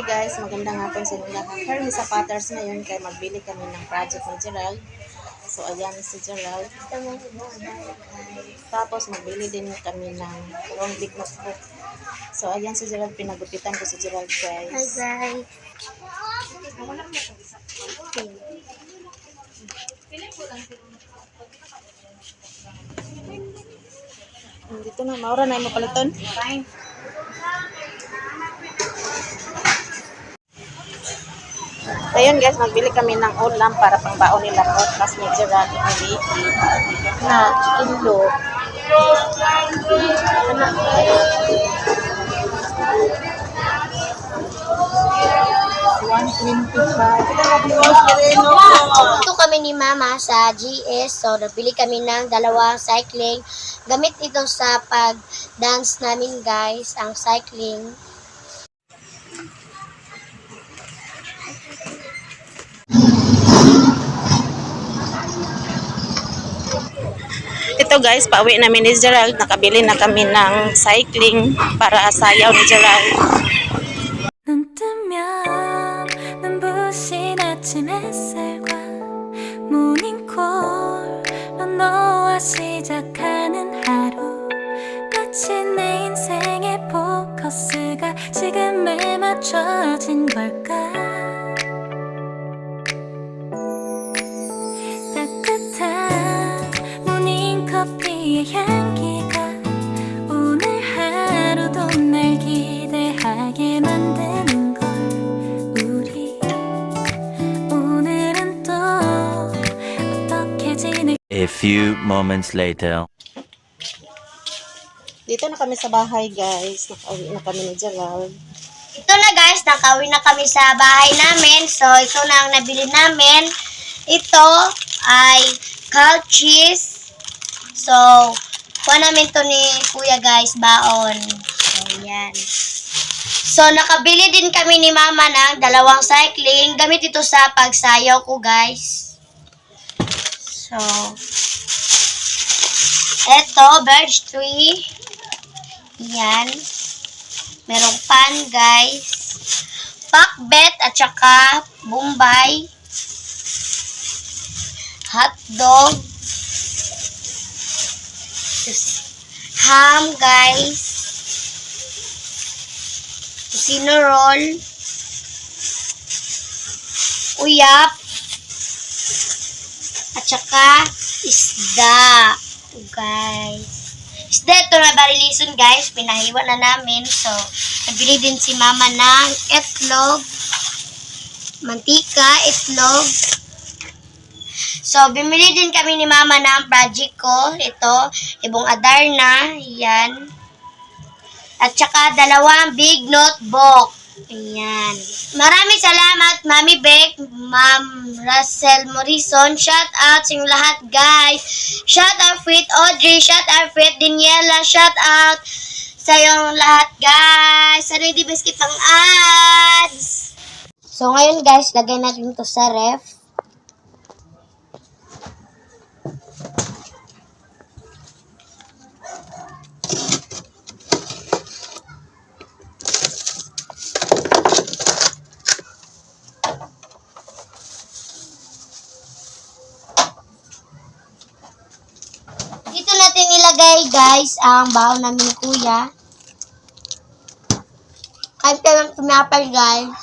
guys, magandang hapon sa inyo lahat. Kami sa Patters ngayon kay magbili kami ng project ni Gerald. So ayan si Gerald. Tapos magbili din kami ng long big notebook. So ayan si Gerald, pinagupitan ko si Gerald guys. Hi guys. Dito na, maura na yung mapaliton. Fine. Ayun guys, magbili kami ng ulam para pangbaon nila podcast ni Gerald at ni Vicky na kilo. Ito kami ni Mama sa GS. So, nabili kami ng dalawang cycling. Gamit ito sa pag-dance namin guys, ang cycling. Ito guys, pauwi namin ni Gerald. Nakabili na kami ng cycling para sayaw ni Gerald. 눈 뜨면 눈부신 아침 햇살과 모닝콜로 너와 시작하는 하루 마치 내 인생의 포커스가 지금에 맞춰진 걸까 따뜻한 모닝커피의 향기가 오늘 하루도 날 기대하게 만드는 걸 우리 오늘은 또 어떻게 지내 A few moments later. Dito na kami sa bahay guys. Nakauwi na kami ni Gerald. Ito na guys, nakauwi na kami sa bahay namin. So, ito na ang nabili namin. Ito ay cow cheese. So, kuha namin to ni Kuya guys, baon. Ayan. So, nakabili din kami ni Mama ng dalawang cycling. Gamit ito sa pagsayaw ko guys. So, eto, birch tree. Yan. Merong pan, guys. Pakbet at saka bombay. Hotdog. Ham, guys. Tocino roll. Uyap. At saka isda. Guys. Isda ito na barilison guys. Pinahiwa na namin. So, nabili din si Mama ng itlog. Mantika, itlog. So, bumili din kami ni Mama ng project ko. Ito, ibong Adarna. Yan. At saka dalawang big notebook. Ayan. Maraming salamat, Mami Beck, Ma'am Russell Morrison. Shout out sa inyong lahat, guys. Shout out with Audrey. Shout out with Daniela. Shout out sa inyong lahat, guys. Sa Ready Biscuit pang ads. So, ngayon, guys, lagay natin ito sa ref. Dito natin ilagay guys ang baon namin ni Kuya. Kain ka ng pinapal guys.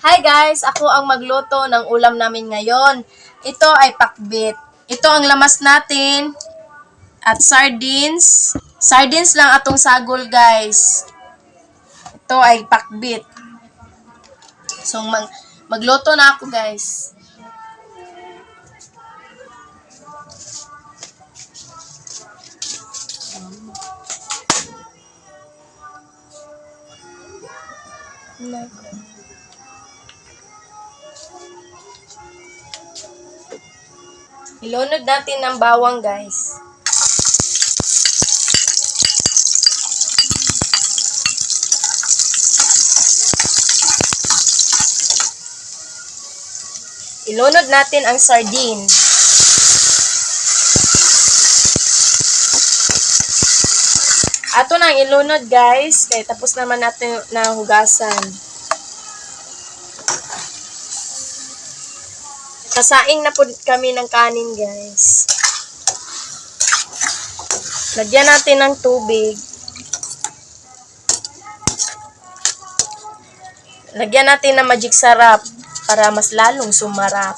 Hi guys! Ako ang magluto ng ulam namin ngayon. Ito ay pakbit. Ito ang lamas natin. At sardines. Sardines lang atong sagol guys. Ito ay pakbit. So magluto na ako guys. Ilunod natin ng bawang, guys. Ilunod natin ang sardine. Ato nang ilunod guys. Kaya tapos naman natin na hugasan. Kasaing na po kami ng kanin guys. Lagyan natin ng tubig. Lagyan natin ng magic sarap para mas lalong sumarap.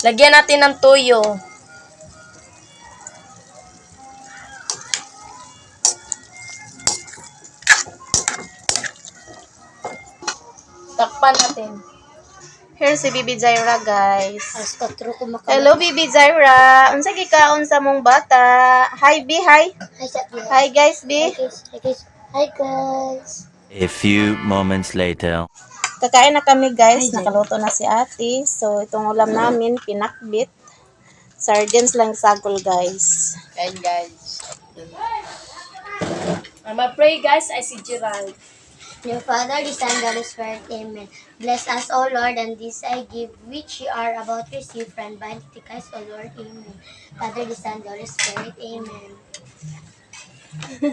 Lagyan natin ng toyo. Takpan natin. Here si Bibi Jaira, guys. As katro ko Hello, Bibi Jaira. Unsa gikaon sa mong bata? Hi, Bi. Hi. Hi, guys, Bi. Hi guys. A few moments later. Kakain na kami, guys. Nakaluto na si ate. So, itong ulam namin, pinakbit. Sardines lang sagol, guys. Kain guys. Ma-pray guys ay si Gerald. Your Father, the Son, God, the Spirit, Amen. Bless us, O Lord, and this I give, which you are about to receive from bind to Christ, O Lord, Amen. Father, the Son, God, the Spirit, Amen.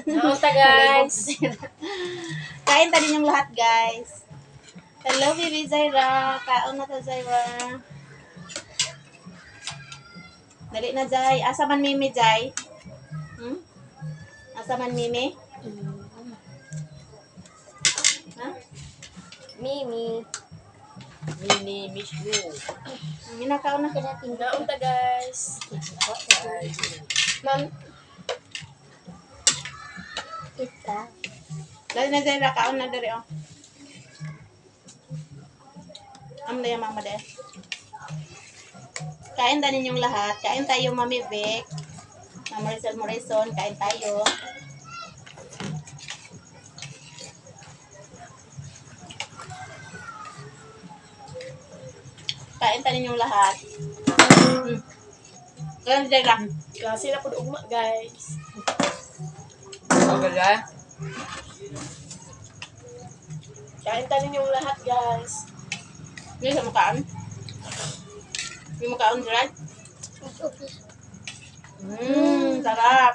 Naunta guys. Kain ta din yung lahat, guys. Hello, Bibi Zaira. Kaon na ta, Zaira. Dali na, Zay. Asa man Mimi, Zay? Asa man Mimi? Ha? Mimi. Mimi, miss you. Minakaon na. Naunta guys. Ma'am, kita. Dali na, Zaira. Kaon na, dali, oh. Na yung mama de. Kain na ninyong lahat. Kain tayo, Mami Vic. Mama Rizal Morrison. Kain tayo. Kain tayo ninyong lahat. Kain tayo. Klase na po ugma guys. Kain tayo yung lahat guys. Hindi sa makaan. Hindi mo kaon, right? Sarap.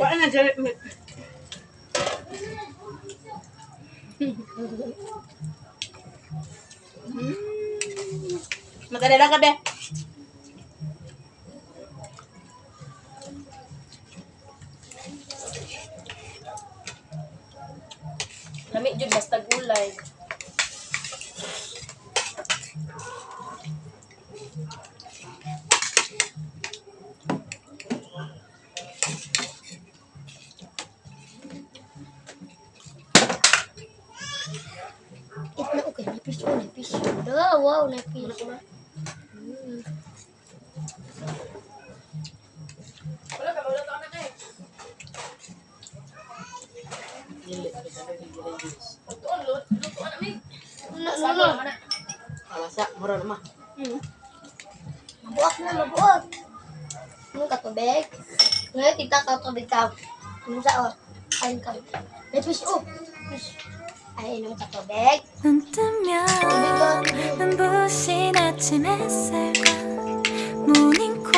Wala na, Jared. Madali lang ka, be. Lamig jud basta gulay. Itna okay, napis ko, napis. Wow, napis. Wala ka wala ka na kay. Lutuan ami. No. Alasa mura naman. Mabuak na, mabuak. Ano ka tubig? Ngayon, tita ka tubig ka. Ano sa o? Kain ka. Napis, oh. Ay, inom ka tubig. 눈 뜨면 눈부신 아침 햇살과 모닝콜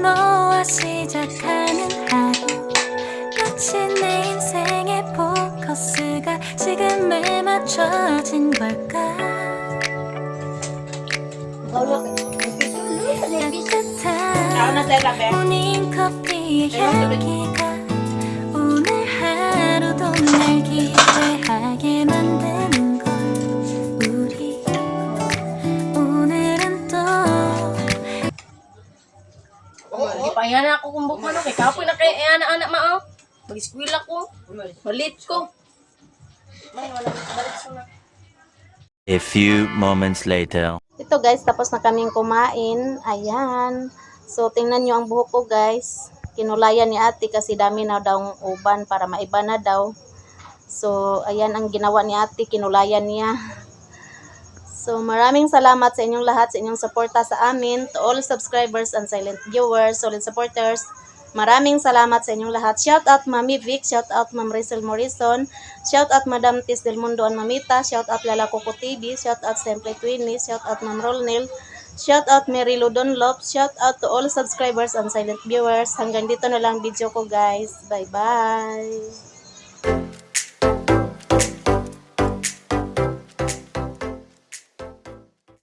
너와 시작하는 하루 마치 내 인생의 포커스가 지금에 맞춰진 걸까 Kaon na, Zaira, be. 따뜻한 모닝 커피의 향기가 오늘 하루도 날 기대하게 만드는 걸 우리 오늘은 또 Gipayan na ako kumbok man kay kapoy na kay anak mao. Mag-school ako. Malit ko. Man wala balik sa na. A few moments later. Ito, guys, tapos na kaming kumain. Ayan. So, tingnan nyo ang buhok ko, guys. Kinulayan ni ate kasi dami na daw ang uban para maiba na daw. So, ayan ang ginawa ni ate. Kinulayan niya. So, maraming salamat sa inyong lahat, sa inyong suporta sa amin, to all subscribers and silent viewers, solid supporters. Maraming salamat sa inyong lahat. Shout out Mami Vic, shout out Ma'am Rizal Morrison, shout out Madam Tis Del Mundo and Mamita, shout out Lala Coco TV, shout out Simple Twinnie, shout out Ma'am Rolnel, shout out Mary Ludon Lop, shout out to all subscribers and silent viewers. Hanggang dito na lang video ko guys. Bye bye!